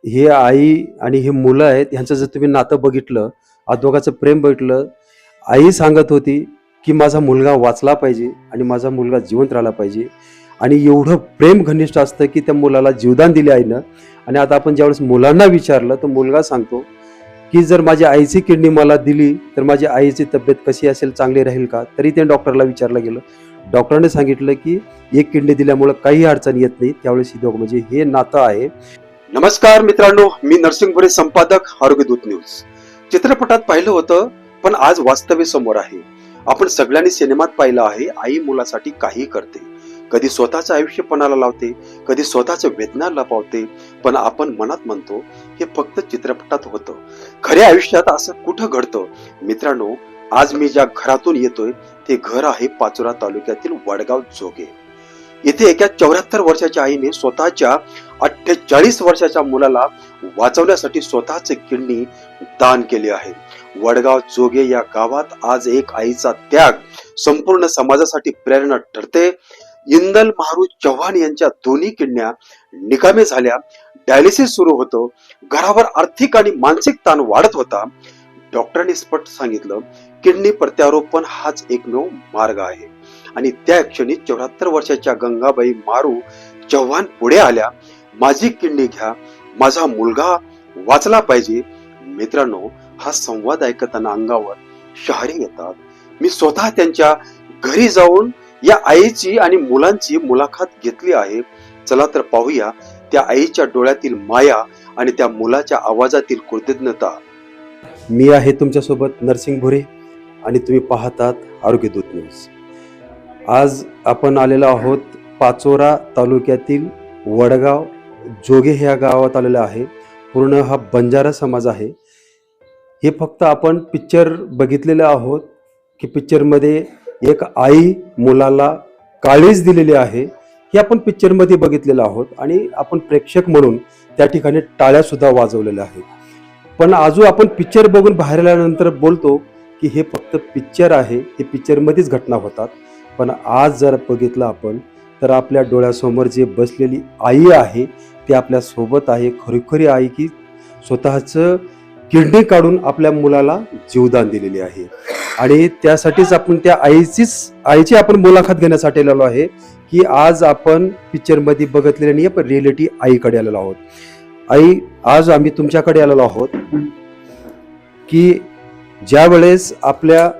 हे आई आणि हे मुलं आहेत, ह्यांचं जर तुम्ही नातं बघितलं, दोघांचं प्रेम बघितलं, आई सांगत होती की माझा मुलगा वाचला पाहिजे आणि माझा मुलगा जिवंत राहिला पाहिजे. आणि एवढं प्रेम घनिष्ठ असतं की त्या मुलाला जीवदान दिले आईनं. आणि आता आपण ज्यावेळेस मुलांना विचारलं तर मुलगा सांगतो की जर माझ्या आईची किडनी मला दिली तर माझ्या आईची तब्येत कशी असेल, चांगली राहील का? तरी ते डॉक्टरला विचारलं गेलं. डॉक्टरांनी सांगितलं की एक किडनी दिल्यामुळं काही अडचण येत नाही. त्यावेळेस ही दोघं म्हणजे हे नातं आहे. नमस्कार मित्रांनो, मी नरसिंह भोरे, संपादक आरोग्यदूत न्यूज. चित्रपटात पाहिलं होतं पण आज वास्तव्य समोर आहे. आपण सगळ्यांनी सिनेमात पाहिलं आहे, आई मुलासाठी काही करते. कधी स्वतःचं आयुष्य पणाला लावते, कधी स्वतःच्या वेदना लपवते. पण आपण मनात म्हणतो हे फक्त चित्रपटात होतं. खऱ्या आयुष्यात असं कुठं घडतं? मित्रांनो, आज मी ज्या घरातून येतोय ते घर आहे पाचोरा तालुक्यातील वडगाव जोगे. इथे एका 74 वर्षाच्या आईने स्वतःच्या 48 वर्षाच्या मुलाला वाचवण्यासाठी स्वतःचे किडनी दान केले आहे. वडगाव जोगे या गावात आज एक आईचा त्याग संपूर्ण समाजासाठी प्रेरणा ठरते. इंदल मारू चव्हाण यांच्या दोन्ही किडन्या निकामी झाल्या. डायलिसिस सुरू होतं. घरावर आर्थिक आणि मानसिक ताण वाढत होता. डॉक्टरांनी स्पष्ट सांगितलं, किडनी प्रत्यारोपण हाच एकमेव मार्ग आहे. आणि त्या क्षणी 74 वर्षाच्या गंगाबाई मारू चव्हाण पुढे आल्या. माझी किडनी घ्या, माझा मुलगा वाचला पाहिजे. मित्रांनो, हा संवाद ऐकताना अंगावर शहारे येतात. मी स्वतः त्यांच्या घरी जाऊन या आईची आणि मुलांची मुलाखत घेतली आहे. चला तर पाहूया त्या आईच्या डोळ्यातील माया आणि त्या मुलाच्या आवाजातील कृतज्ञता. मी आहे तुमच्यासोबत नरसिंह भोरे आणि तुम्ही पाहतात आरोग्यदूत न्यूज. आज आपण आलेलो आहोत पाचोरा तालुक्यातील वडगाव जोगे ह्या गावात आलेलं आहे. पूर्ण हा बंजारा समाज आहे. हे फक्त आपण पिक्चर बघितलेलं आहोत की पिक्चरमध्ये एक आई मुलाला काळीज दिलेली आहे, हे आपण पिक्चरमध्ये बघितलेलं आहोत. आणि आपण प्रेक्षक म्हणून त्या ठिकाणी टाळ्या सुद्धा वाजवलेल्या आहेत. पण अजून आपण पिक्चर बघून बाहेर आल्यानंतर बोलतो की हे फक्त पिक्चर आहे, हे पिक्चरमध्येच घटना होतात. पण आज जर बघितलं आपण तर आपल्या डोळ्यासमोर जे बसलेली आई आहे ती आपल्या सोबत आहे. खरोखरी आई की स्वतःचं किडनी काढून आपल्या मुलाला जीवदान दिलेली आहे. आणि त्यासाठीच आपण त्या आईची आपण मुलाखत घेण्यासाठी आलेलो आहे की आज आपण पिक्चरमध्ये बघितलेले नाही, पण रिअलिटी आईकडे आलेलो आहोत. आई, आज आम्ही तुमच्याकडे आलेलो आहोत की ज्या वेळेस आपल्या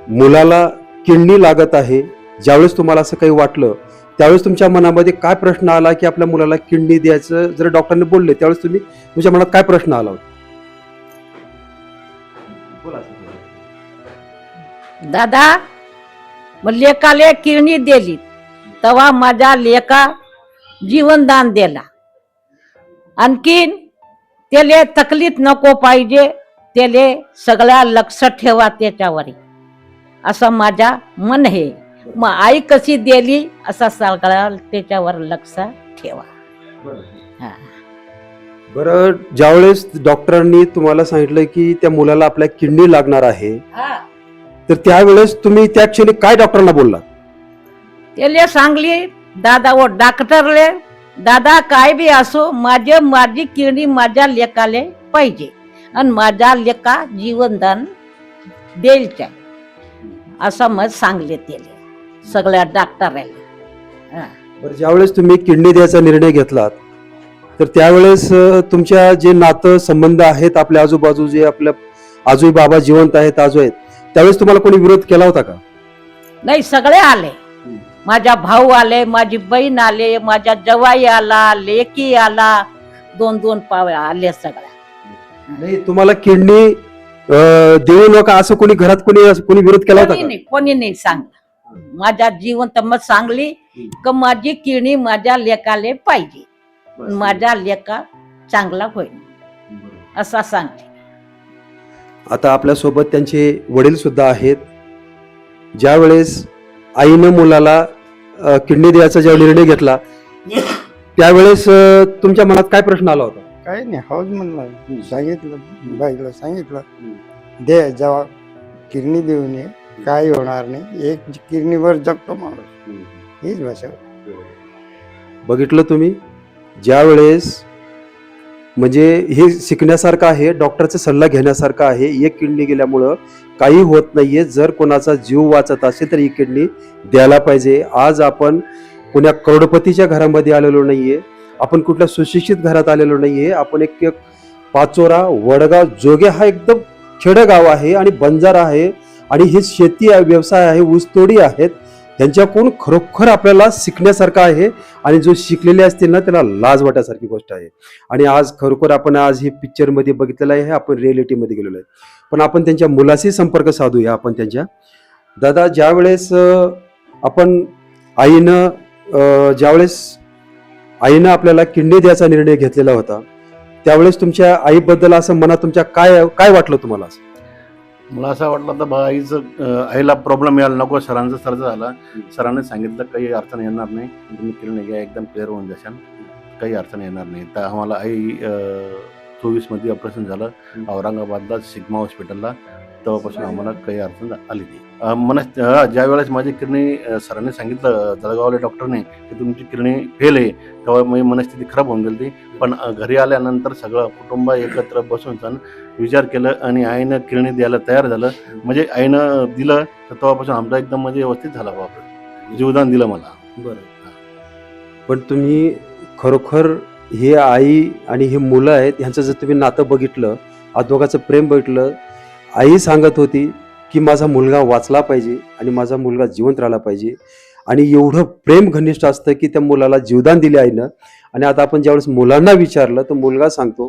मुलाला किडनी लागत आहे, ज्यावेळेस तुम्हाला असं काही वाटलं त्यावेळेस तुमच्या मनामध्ये काय प्रश्न आला की आपल्या मुलाला किडनी द्यायचं जर डॉक्टरने बोलले त्यावेळेस तुमच्या मनात काय प्रश्न आला होता? दादा, मग लेकाले किडनी दिली तेव्हा माझ्या लेका जीवनदान दिला. आणखीन त्याले तकलीफ नको पाहिजे, त्याले सगळ्या लक्ष ठेवा त्याच्यावर, असं माझा मन आहे. मग आई कशी दिली असं सगळ्या त्याच्यावर लक्ष ठेवा. बरं, ज्यावेळेस डॉक्टरांनी तुम्हाला सांगितलं की त्या मुलाला आपल्या किडनी लागणार आहे तर त्यावेळेस तुम्ही त्या क्षणी काय डॉक्टरांना बोलला? त्याले सांगली दादा व डॉक्टरले, दादा काय बी असो माझी किडनी माझ्या लेकाले पाहिजे आणि माझ्या लेका जीवनदान द्यायचं असं मग सांगले त्याले सगळ्या डॉक्टरांना. बरं, ज्यावेळेस तुम्ही किडनी द्यायचा निर्णय घेतलात तर त्यावेळेस तुमच्या जे नातं संबंध आहेत आपल्या आजूबाजू, जे आपल्या आजोई बाबा जिवंत आहेत, आजो आहेत, त्यावेळेस तुम्हाला कोणी विरोध केला होता का? नाही, सगळे आले. माझा भाऊ आले, माझी बहीण आले, माझा जवाई आला, लेकी आला, 2-2 पावे आले सगळ्या. नाही, तुम्हाला किडनी देऊ नका असं कोणी घरात कोणी विरोध केला होता का? कोणी नाही सांगला. माझ्या जिवंत मत सांगली की माझी किडनी माझ्या लेकाले पाहिजे, माझा लेका चांगला होईल असा सांगते. आता आपल्यासोबत त्यांचे वडील सुद्धा आहेत. ज्या वेळेस आईनं मुलाला किडनी द्यायचा जेव्हा निर्णय घेतला त्यावेळेस तुमच्या मनात काय प्रश्न आला होता? काही नाही, हौज म्हणलं, सांगितलं बाईला, सांगितलं दे, जेव्हा किडनी देऊन ये, काही होणार नाही, एक किडनीवर जगतो माणूस, हीच भाषा. बघितलं तुम्ही, ज्या वेळेस म्हणजे हे शिकण्यासारखं आहे, डॉक्टरचा सल्ला घेण्यासारखं आहे. एक किडनी गेल्यामुळं काही होत नाहीये. जर कोणाचा जीव वाचत असेल तर ही किडनी द्यायला पाहिजे. आज आपण कोण्या करोडपतीच्या घरामध्ये आलेलो नाहीये, आपण कुठल्या सुशिक्षित घरात आलेलो नाहीये. आपण एक पाचोरा, वडगाव, जोगे हा एकदम खेडगाव आहे आणि बंजारा आहे आणि हे शेती आहे, व्यवसाय आहे, ऊसतोडी आहेत. यांच्याकडून खरोखर आपल्याला शिकण्यासारखं आहे आणि जो शिकलेले असतील ना त्याला लाज वाटायसारखी गोष्ट आहे. आणि आज खरोखर आपण आज हे पिक्चरमध्ये बघितलेलं आहे, आपण रिॲलिटीमध्ये गेलेलो आहे. पण आपण त्यांच्या मुलाशी संपर्क साधूया. आपण त्यांच्या दादा, ज्यावेळेस आपण ज्यावेळेस आईनं आपल्याला किडनी द्यायचा निर्णय घेतलेला होता, त्यावेळेस तुमच्या आईबद्दल असं मनात तुमच्या काय वाटलं तुम्हाला? मला असं वाटलं तर आईला प्रॉब्लेम यायला नको. सरांचा सर्च झाला, सरांनी सांगितलं काही अडचण येणार नाही, तुम्ही किडनी घ्या, एकदम क्लिअर होऊन जाशाल, काही अडचण येणार नाही. तर आम्हाला आई 24 ऑपरेशन झालं औरंगाबादला सिग्मा हॉस्पिटलला. तेव्हापासून आम्हाला काही अडचण आली नाही. ज्या वेळेस माझी किडनी सरांनी सांगितलं जळगावल्या डॉक्टरने की तुमची किडनी फेल आहे, तेव्हा माझी मनस्थिती खराब होऊन गेली. पण घरी आल्यानंतर सगळं कुटुंब एकत्र बसून विचार केलं आणि आईनं किडनी द्यायला तयार झालं. म्हणजे आईनं दिलं तर तेव्हापासून आमचा एकदम म्हणजे व्यवस्थित झाला. बापरे, जीवदान दिलं मला. बरं, पण तुम्ही खरोखर हे आई आणि हे मुलं आहेत, ह्यांचं जर तुम्ही नातं बघितलं, दोघांचं प्रेम बघितलं, आई सांगत होती की माझा मुलगा वाचला पाहिजे आणि माझा मुलगा जिवंत राहिला पाहिजे. आणि एवढं प्रेम घनिष्ठ असतं की त्या मुलाला जीवदान दिले आईनं. आणि आता आपण ज्यावेळेस मुलांना विचारलं तर मुलगा सांगतो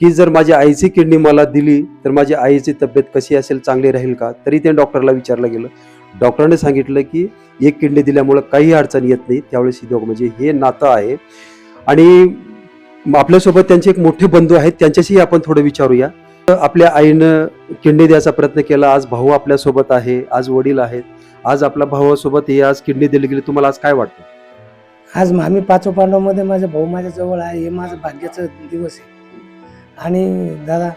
की जर माझी आईची किडनी मला दिली तर माझी आईची तब्येत कशी असेल, चांगली राहील का? तरी ते डॉक्टरला विचारलं गेलं. डॉक्टरांनी सांगितलं की एक किडनी दिल्यामुळं काही अडचण येत नाही. त्यावेळेस ही दोघं म्हणजे हे नातं आहे. आणि आपल्यासोबत त्यांचे एक मोठे बंधू आहेत, त्यांच्याशी आपण थोडं विचारूया. आपल्या आईनं किडनी द्यायचा प्रयत्न केला, आज भाऊ आपल्यासोबत आहे, आज वडील आहेत, आज आपल्या भावासोबत हे आज किडनी दिली गेली. तुम्हाला आज काय वाटतं? आज आम्ही पाचोपांडवमध्ये माझा भाऊ माझ्या जवळ आहे, हे माझं भाग्याचा दिवस आहे. आणि दादा,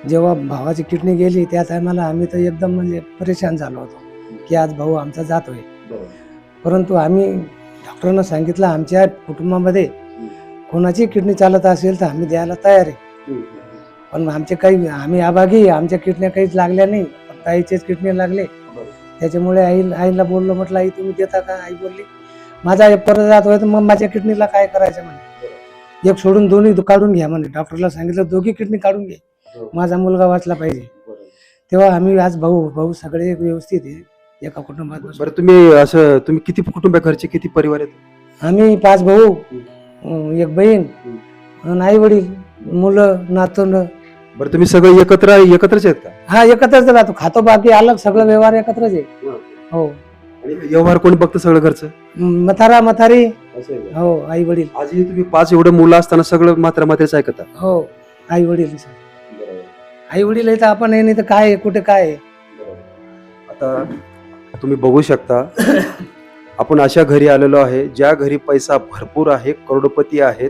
जेव्हा भावाची किडनी गेली त्या टायमाला आम्ही तर एकदम म्हणजे परेशान झालो होतो की आज भाऊ आमचा जातोय. परंतु आम्ही डॉक्टरांना सांगितलं आमच्या कुटुंबामध्ये कोणाची किडनी चालत असेल तर आम्ही द्यायला तयार आहे. पण आम्ही अभागी, आमच्या किडन्या काहीच लागल्या नाही, फक्त आईचेच किडनी लागले. त्याच्यामुळे आईला बोललो, म्हटलं आई तुम्ही देता का? आई बोलली माझा परत जात होय तर मग माझ्या किडनीला काय करायचं म्हणे, एक सोडून दोन्ही काढून घ्या म्हणे. डॉक्टरला सांगितलं दोघी किडनी काढून घे, माझा मुलगा वाचला पाहिजे. तेव्हा आम्ही आज भाऊ सगळे व्यवस्थित आहे एका कुटुंबात. बरं, तुम्ही किती कुटुंब घरचे, किती परिवार आहेत? आम्ही 5 भाऊ, एक बहीण, आई वडील, मुलं, नातवंड. बरं, तुम्ही सगळे एकत्रच आहेत का? हा, एकत्रच राहतो, खातो, बाकी अलग, सगळं व्यवहार एकत्रच आहे. हो. आणि व्यवहार कोणी बघतं सगळं घरचं? म्हातारी, हो, आई वडील. आजही तुम्ही 5 एवढं मुलं असताना सगळं म्हाताऱ्याच ऐकता? हो, आई वडील. आई वडील आहे तर आपण नाही तर काय, कुठे काय. आता तुम्ही बघू शकता आपण अशा घरी आलेलो आहे ज्या घरी पैसा भरपूर आहे, करोडपती आहेत,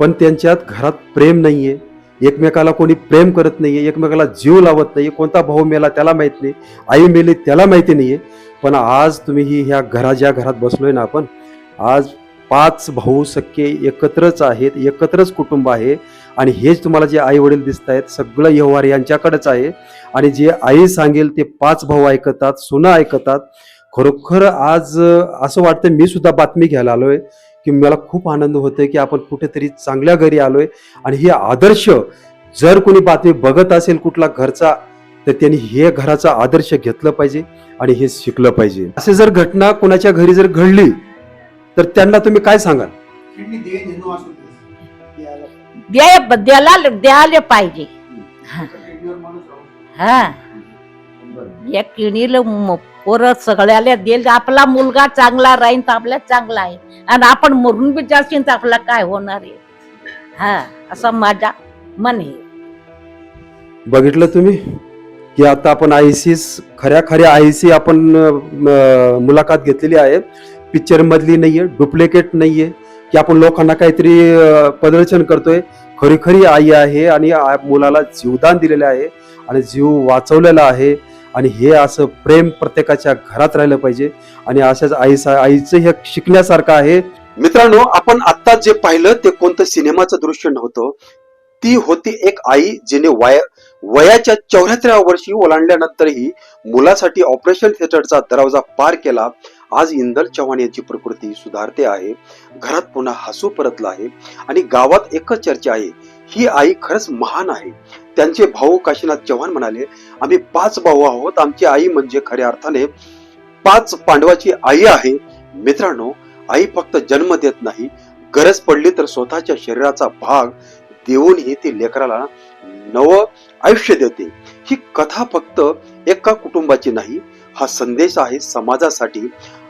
पण त्यांच्यात घरात प्रेम नाहीये. एकमेकाला कोणी प्रेम करत नाहीये, एकमेकाला जीव लावत नाहीये. कोणता भाऊ मेला त्याला माहित नाही, आई मेली त्याला माहिती नाहीये. पण आज तुम्ही ह्या ज्या घरात बसलोय ना आपण, आज 5 भाऊ सख्खे एकत्रच आहेत, एकत्रच कुटुंब आहे. आणि हेच तुम्हाला जे आई वडील दिसत आहेत सगळं व्यवहार यांच्याकडेच आहे. आणि जे आई सांगेल ते 5 भाऊ ऐकतात, सुना ऐकतात. खरोखर आज असं वाटतं, मी सुद्धा बातमी घ्यायला आलोय की मला खूप आनंद होतोय की आपण कुठेतरी चांगल्या घरी आलोय. आणि हे आदर्श जर कोणी बातमी बघत असेल कुठला घरचा, तर त्यांनी हे घराचा आदर्श घेतलं पाहिजे आणि हे शिकलं पाहिजे. असे जर घटना कोणाच्या घरी जर घडली तर त्यांना तुम्ही काय सांगाल? द्यायला पाहिजे. हा, या किडनीला परत सगळ्याला देईल. आपला मुलगा चांगला राहील तर आपल्या चांगला आहे, आणि आपण मरून बी जाशील तर आपला काय होणार आहे. हा, असं माझा मन आहे. बघितलं तुम्ही की आता आपण खऱ्या आईशी आपण मुलाखत घेतलेली आहे. पिक्चर मधली नाहीये, डुप्लिकेट नाहीये की आपण लोकांना काहीतरी प्रदर्शन करतोय. खरी आई आहे आणि मुलाला जीवदान दिलेलं आहे आणि जीव वाचवलेला आहे. आणि हे असं प्रेम प्रत्येकाच्या घरात राहिलं पाहिजे. आणि अशाच आईचं हे शिकण्यासारखं आहे. मित्रांनो, आपण आता जे पाहिलं ते कोणतं सिनेमाचं दृश्य नव्हतं, ती होती एक आई जिने वयाच्या 74व्या वर्षी ओलांडल्यानंतरही मुलासाठी ऑपरेशन थिएटरचा दरवाजा पार केला. आज इंदल चव्हाण यांची प्रकृती सुधारते आहे, घरात पुन्हा हसू परतलं आहे आणि गावात एकच चर्चा आहे, ही आई खरंच महान आहे. त्यांचे भाऊ काशीनाथ चव्हाण म्हणाले, आम्ही 5 भाऊ आहोत, आमची आई म्हणजे खऱ्या अर्थाने 5 पांडवाची आई आहे. मित्रांनो, आई फक्त जन्म देत नाही, गरज पडली तर स्वतःच्या शरीराचा भाग देऊनही ती लेकराला नवं आयुष्य देते. ही कथा फक्त एका कुटुंबाची नाही, हा संदेश आहे समाजासाठी.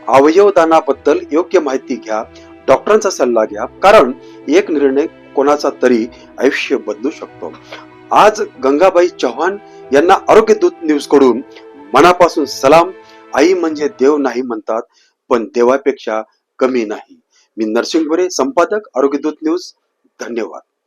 अवयवदानाबद्दल योग्य माहिती घ्या, डॉक्टरांचा सल्ला घ्या, कारण एक निर्णय कोणाचा तरी आयुष्य बदलू शकतो. आज गंगाबाई चव्हाण यांना आरोग्य दूत न्यूज कडून मनापासून सलाम. आई म्हणजे देव नाही म्हणतात, पण देवापेक्षा कमी नाही. मी नरसिंह गोरे, संपादक, आरोग्य दूत न्यूज. धन्यवाद.